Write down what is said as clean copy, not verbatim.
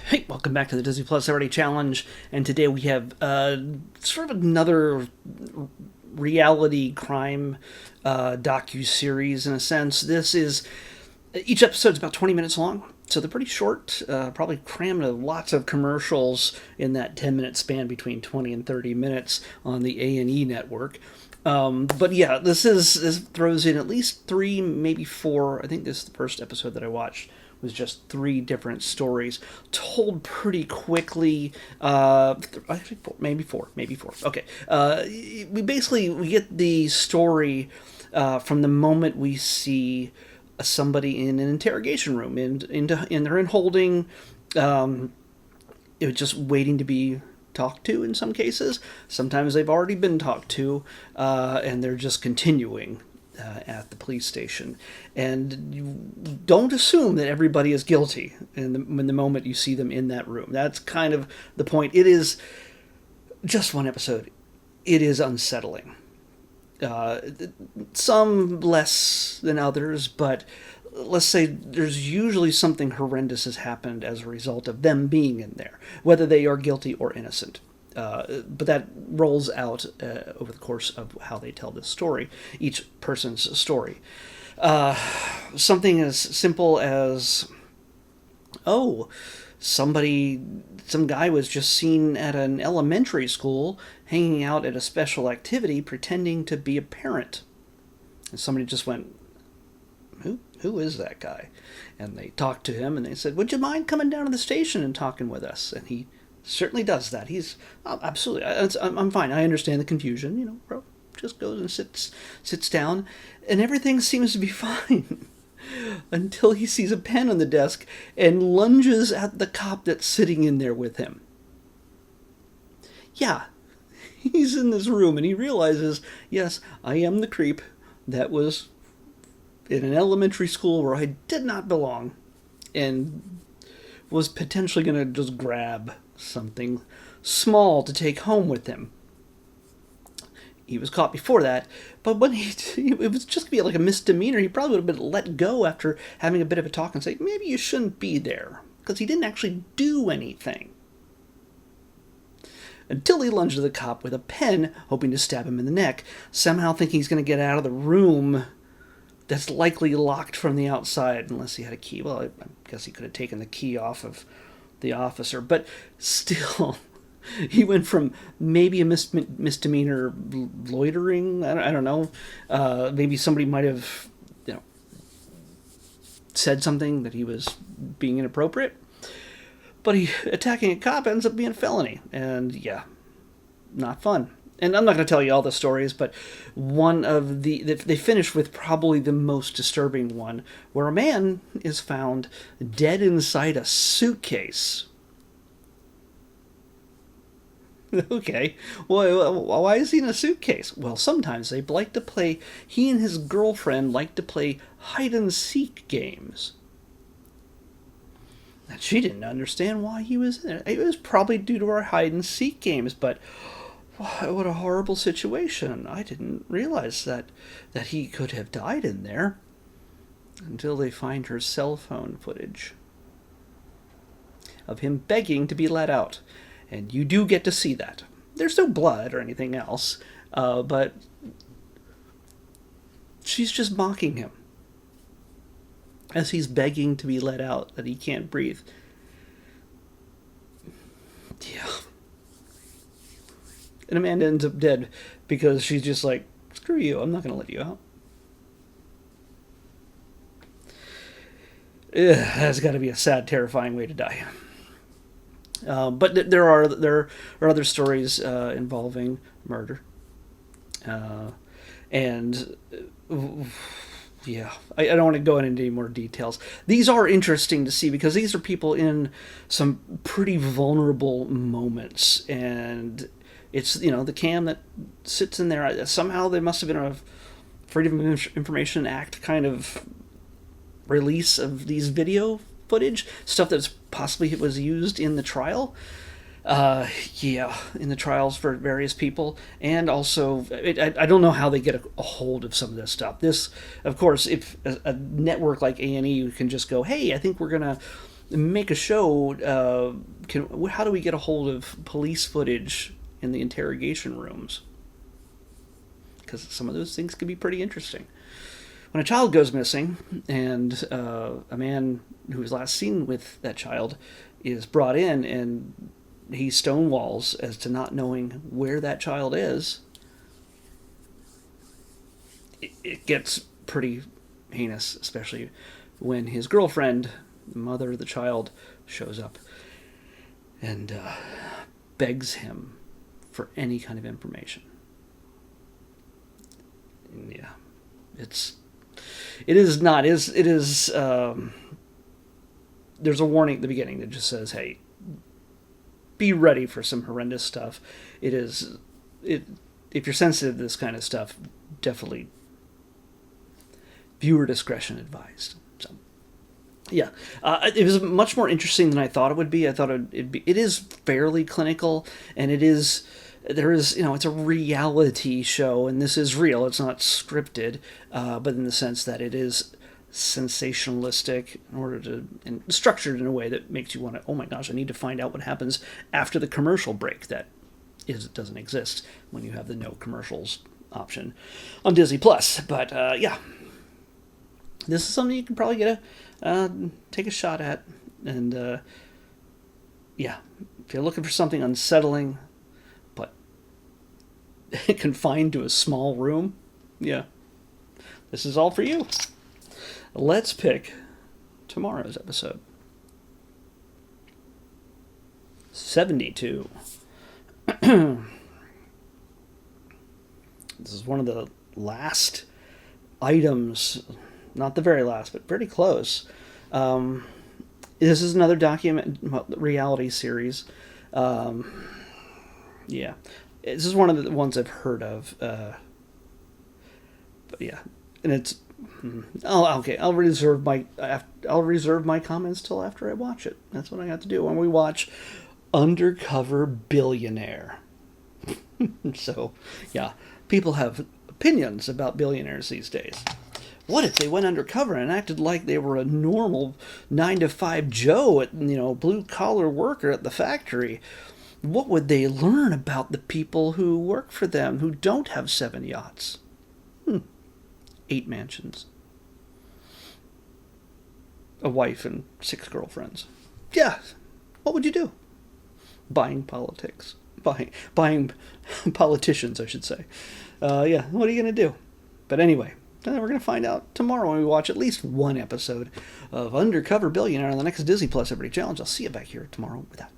Hey, welcome back to the Disney Plus Everyday Challenge, and today we have sort of another reality crime docu-series in a sense. Each episode's about 20 minutes long, so they're pretty short, probably crammed with lots of commercials in that 10-minute span between 20 and 30 minutes on the A&E network. But yeah, this throws in at least three, maybe four. I think this is the first episode that I watched was just three different stories told pretty quickly. Actually, maybe four. Okay, we get the story from the moment we see somebody in an interrogation room, and they're in holding, just waiting to be talked to in some cases. Sometimes they've already been talked to, and they're just continuing at the police station. And you don't assume that everybody is guilty in the moment you see them in that room. That's kind of the point. It is just one episode. It is unsettling. Some less than others, but let's say there's usually something horrendous has happened as a result of them being in there, whether they are guilty or innocent. But that rolls out over the course of how they tell this story, each person's story. Something as simple as, some guy was just seen at an elementary school hanging out at a special activity pretending to be a parent. And somebody just went, who is that guy? And they talked to him and they said, would you mind coming down to the station and talking with us? And he certainly does that. He's absolutely, I'm fine. I understand the confusion. Bro just goes and sits down, and everything seems to be fine until he sees a pen on the desk and lunges at the cop that's sitting in there with him. Yeah, he's in this room and he realizes, yes, I am the creep that was in an elementary school where I did not belong and was potentially going to just grab something small to take home with him. He was caught before that, but when it was just going to be like a misdemeanor, he probably would have been let go after having a bit of a talk and say, maybe you shouldn't be there, because he didn't actually do anything. Until he lunged at the cop with a pen, hoping to stab him in the neck, somehow thinking he's going to get out of the room that's likely locked from the outside, unless he had a key. Well, I guess he could have taken the key off of the officer, but still, he went from maybe a misdemeanor loitering, I don't know, maybe somebody might have, said something that he was being inappropriate, but attacking a cop ends up being a felony, and yeah, not fun. And I'm not going to tell you all the stories, but they finish with probably the most disturbing one, where a man is found dead inside a suitcase. Okay, well, why is he in a suitcase? Well, sometimes he and his girlfriend like to play hide-and-seek games. And she didn't understand why he was in it. It was probably due to our hide-and-seek games, but what a horrible situation. I didn't realize that he could have died in there until they find her cell phone footage of him begging to be let out. And you do get to see that. There's no blood or anything else, but she's just mocking him as he's begging to be let out, that he can't breathe. Yeah. And Amanda ends up dead because she's just like, screw you, I'm not going to let you out. That's got to be a sad, terrifying way to die. But there are other stories involving murder. And yeah, I don't want to go into any more details. These are interesting to see because these are people in some pretty vulnerable moments, and it's, the cam that sits in there. Somehow there must have been a Freedom of Information Act kind of release of these video footage, stuff that possibly was used in the trial. In the trials for various people. And also, I don't know how they get a hold of some of this stuff. This, of course, if a network like A&E can just go, hey, I think we're going to make a show. How do we get a hold of police footage in the interrogation rooms? Because some of those things can be pretty interesting. When a child goes missing, and a man who was last seen with that child is brought in, and he stonewalls as to not knowing where that child is, it gets pretty heinous, especially when his girlfriend, the mother of the child, shows up and begs him for any kind of information. And yeah, it is not. It is. There's a warning at the beginning that just says, "Hey, be ready for some horrendous stuff." It is. If you're sensitive to this kind of stuff, definitely viewer discretion advised. So, yeah, it was much more interesting than I thought it would be. I thought it is fairly clinical, and it's a reality show, and this is real. It's not scripted, but in the sense that it is sensationalistic and structured in a way that makes you want to, oh my gosh, I need to find out what happens after the commercial break that doesn't exist when you have the no commercials option on Disney Plus. But yeah, this is something you can probably take a shot at, and yeah, if you're looking for something unsettling but confined to a small room, yeah, this is all for you. Let's pick tomorrow's episode. 72. This is one of the last items, not the very last, but pretty close. This is another reality series. Yeah, this is one of the ones I've heard of. But yeah, and it's. Okay. I'll reserve my comments till after I watch it. That's what I have to do when we watch Undercover Billionaire. So, yeah, people have opinions about billionaires these days. What if they went undercover and acted like they were a normal 9-to-5 Joe blue collar worker at the factory? What would they learn about the people who work for them who don't have 7 yachts? 8 mansions, a wife, and 6 girlfriends. Yeah, what would you do? Buying politicians, I should say. Yeah, what are you going to do? But anyway, we're going to find out tomorrow when we watch at least one episode of Undercover Billionaire on the next Disney Plus Everybody Challenge. I'll see you back here tomorrow with that.